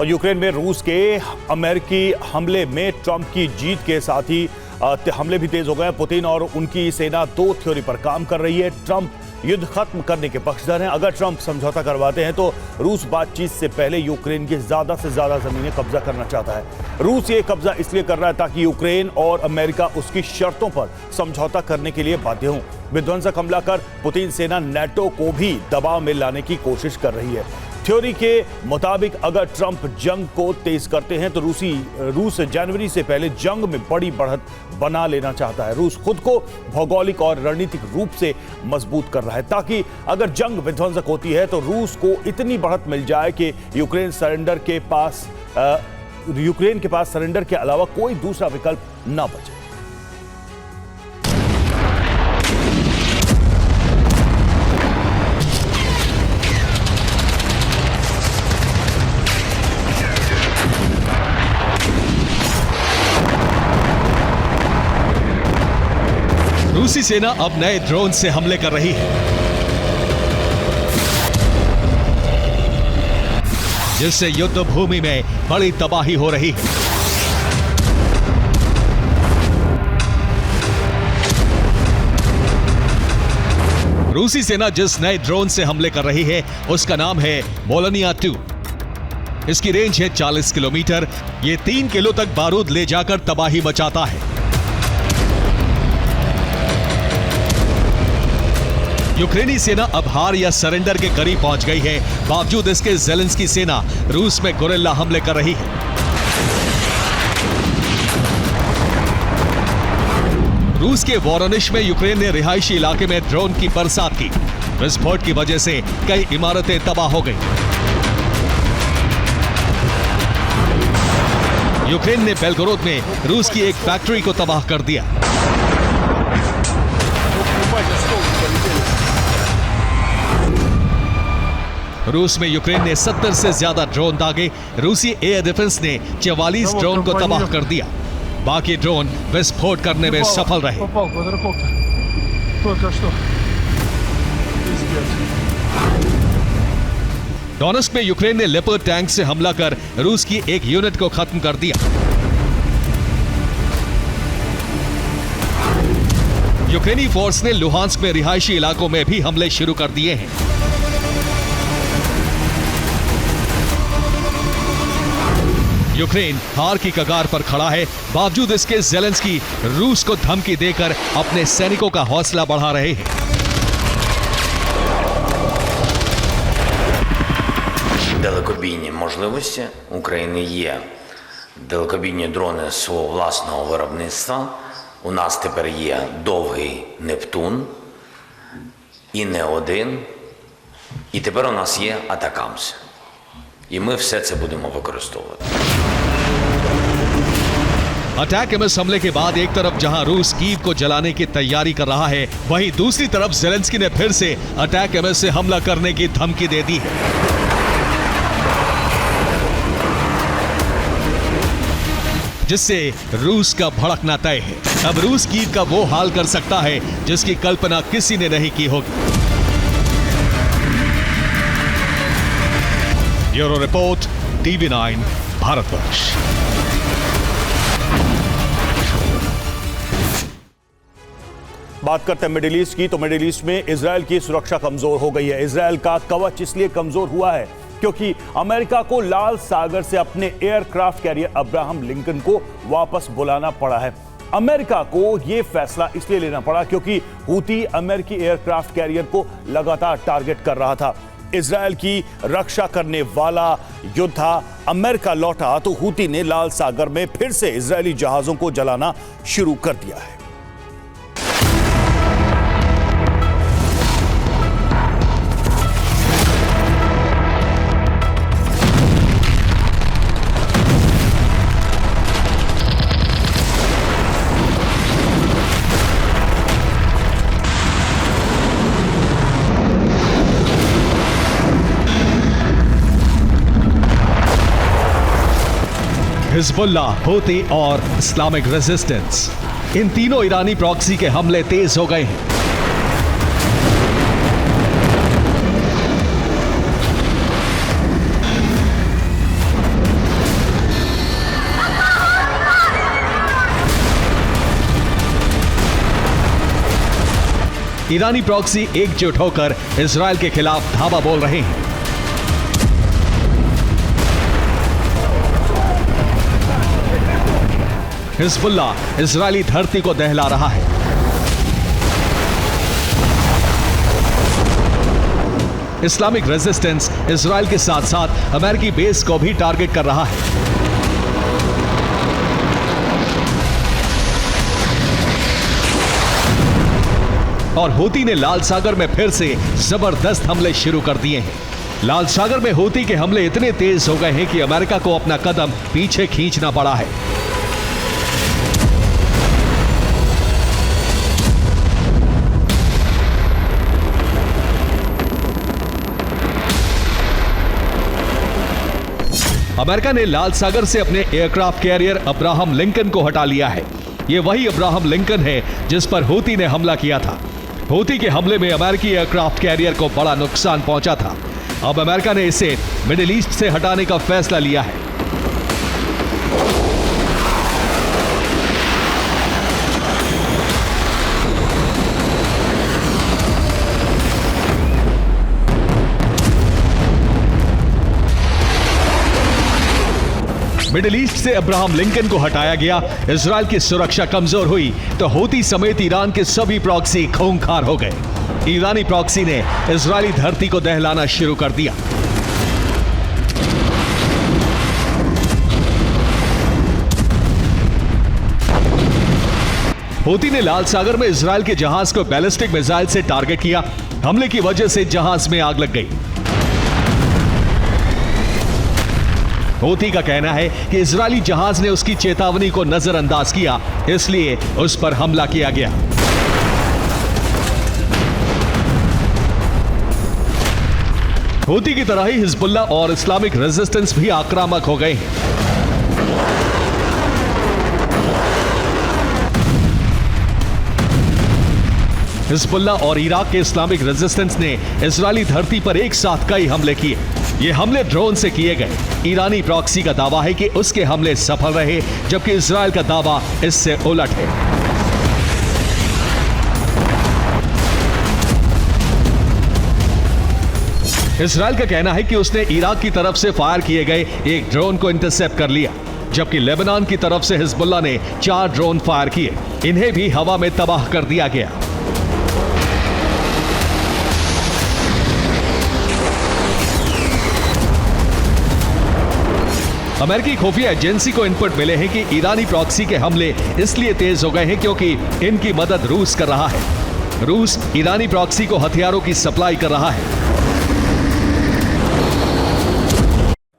और यूक्रेन में रूस के अमेरिकी हमले में ट्रंप की जीत के साथ ही हमले भी तेज हो गए। पुतिन और उनकी सेना दो थ्योरी पर काम कर रही है। ट्रंप युद्ध खत्म करने के पक्षधर हैं। अगर ट्रंप समझौता करवाते हैं तो रूस बातचीत से पहले यूक्रेन की ज्यादा से ज्यादा जमीनें कब्जा करना चाहता है। रूस ये कब्जा इसलिए कर रहा है ताकि यूक्रेन और अमेरिका उसकी शर्तों पर समझौता करने के लिए बाध्य हों। विध्वंसक हमला कर पुतिन सेना नाटो को भी दबाव में लाने की कोशिश कर रही है। थ्योरी के मुताबिक अगर ट्रंप जंग को तेज करते हैं तो रूस जनवरी से पहले जंग में बड़ी बढ़त बना लेना चाहता है। रूस खुद को भौगोलिक और रणनीतिक रूप से मजबूत कर रहा है ताकि अगर जंग विध्वंसक होती है तो रूस को इतनी बढ़त मिल जाए कि यूक्रेन के पास सरेंडर के अलावा कोई दूसरा विकल्प ना बचे। रूसी सेना अब नए ड्रोन से हमले कर रही है, जिससे युद्ध भूमि में बड़ी तबाही हो रही है। रूसी सेना जिस नए ड्रोन से हमले कर रही है उसका नाम है मोलनिया 2। इसकी रेंज है 40 किलोमीटर। यह 3 किलो तक बारूद ले जाकर तबाही मचाता है। यूक्रेनी सेना अब हार या सरेंडर के करीब पहुंच गई है। बावजूद इसके ज़ेलेंस्की सेना रूस में गुरिल्ला हमले कर रही है। रूस के वोरोनिश में यूक्रेन ने रिहायशी इलाके में ड्रोन की बरसात की। विस्फोट की वजह से कई इमारतें तबाह हो गई। यूक्रेन ने बेलगोरोद में रूस की एक फैक्ट्री को तबाह कर दिया। रूस में यूक्रेन ने 70 से ज्यादा ड्रोन दागे। रूसी एयर डिफेंस ने 44 ड्रोन को तबाह कर दिया। बाकी ड्रोन विस्फोट करने में सफल रहे। डोनेस्क में यूक्रेन ने लेपर्ड टैंक से हमला कर रूस की एक यूनिट को खत्म कर दिया। यूक्रेनी फोर्स ने लुहांस्क में रिहायशी इलाकों में भी हमले शुरू कर दिए हैं। यूक्रेन हार की कगार पर खड़ा है। बावजूद इसके ज़ेलेंस्की रूस को धमकी देकर अपने सैनिकों का हौसला बढ़ा रहे हैं। Далекобійні можливості України є. Далекобійні дрони свого власного виробництва. У нас тепер є довгий Нептун і не один. І тепер у нас є Атакамс. І ми все це будемо використовувати. अटैक एमएस हमले के बाद एक तरफ जहां रूस कीव को जलाने की तैयारी कर रहा है, वहीं दूसरी तरफ ज़ेलेंस्की ने फिर से अटैक एमएस से हमला करने की धमकी दे दी है। जिससे रूस का भड़कना तय है। अब रूस कीव का वो हाल कर सकता है जिसकी कल्पना किसी ने नहीं की होगी। Bureau report, TV9 Bharatvarsh. बात करते हैं मिडिल ईस्ट की, तो मिडिल ईस्ट में इजरायल की सुरक्षा कमजोर हो गई है। इजरायल का कवच इसलिए कमजोर हुआ है क्योंकि अमेरिका को लाल सागर से अपने एयरक्राफ्ट कैरियर अब्राहम लिंकन को वापस बुलाना पड़ा है। अमेरिका को यह फैसला इसलिए लेना पड़ा क्योंकि हूती अमेरिकी एयरक्राफ्ट कैरियर को लगातार टारगेट कर रहा था। इजरायल की रक्षा करने वाला योद्धा अमेरिका लौटा तो हूती ने लाल सागर में फिर से इजरायली जहाजों को जलाना शुरू कर दिया है। हिजबुल्लाह, हूती और इस्लामिक रेजिस्टेंस, इन तीनों ईरानी प्रॉक्सी के हमले तेज हो गए हैं। ईरानी प्रॉक्सी एकजुट होकर इजराइल के खिलाफ धावा बोल रहे हैं। हिजबुल्लाह इजरायली धरती को दहला रहा है। इस्लामिक रेजिस्टेंस इजराइल के साथ साथ अमेरिकी बेस को भी टारगेट कर रहा है। और हूती ने लाल सागर में फिर से जबरदस्त हमले शुरू कर दिए हैं। लाल सागर में हूती के हमले इतने तेज हो गए हैं कि अमेरिका को अपना कदम पीछे खींचना पड़ा है। अमेरिका ने लाल सागर से अपने एयरक्राफ्ट कैरियर अब्राहम लिंकन को हटा लिया है। यह वही अब्राहम लिंकन है जिस पर हूती ने हमला किया था। हूती के हमले में अमेरिकी एयरक्राफ्ट कैरियर को बड़ा नुकसान पहुंचा था। अब अमेरिका ने इसे मिडिल ईस्ट से हटाने का फैसला लिया है। मिडिल ईस्ट से अब्राहम लिंकन को हटाया गया, इजराइल की सुरक्षा कमजोर हुई तो हूती समेत ईरान के सभी प्रॉक्सी खूंखार हो गए। ईरानी प्रॉक्सी ने इजरायली धरती को दहलाना शुरू कर दिया। हूती ने लाल सागर में इजराइल के जहाज को बैलिस्टिक मिसाइल से टारगेट किया। हमले की वजह से जहाज में आग लग गई। हूती का कहना है कि इजरायली जहाज ने उसकी चेतावनी को नजरअंदाज किया, इसलिए उस पर हमला किया गया। हूती की तरह ही हिजबुल्लाह और इस्लामिक रेजिस्टेंस भी आक्रामक हो गए हैं। हिजबुल्लाह और इराक के इस्लामिक रेजिस्टेंस ने इजरायली धरती पर एक साथ कई हमले किए। ये हमले ड्रोन से किए गए। ईरानी प्रॉक्सी का दावा है कि उसके हमले सफल रहे, जबकि इजराइल का दावा इससे उलट है। इजराइल का कहना है कि उसने इराक की तरफ से फायर किए गए एक ड्रोन को इंटरसेप्ट कर लिया, जबकि लेबनान की तरफ से हिजबुल्लाह ने 4 ड्रोन फायर किए। इन्हें भी हवा में तबाह कर दिया गया। अमेरिकी खुफिया एजेंसी को इनपुट मिले हैं कि ईरानी प्रॉक्सी के हमले इसलिए तेज हो गए हैं क्योंकि इनकी मदद रूस कर रहा है। रूस ईरानी प्रॉक्सी को हथियारों की सप्लाई कर रहा है।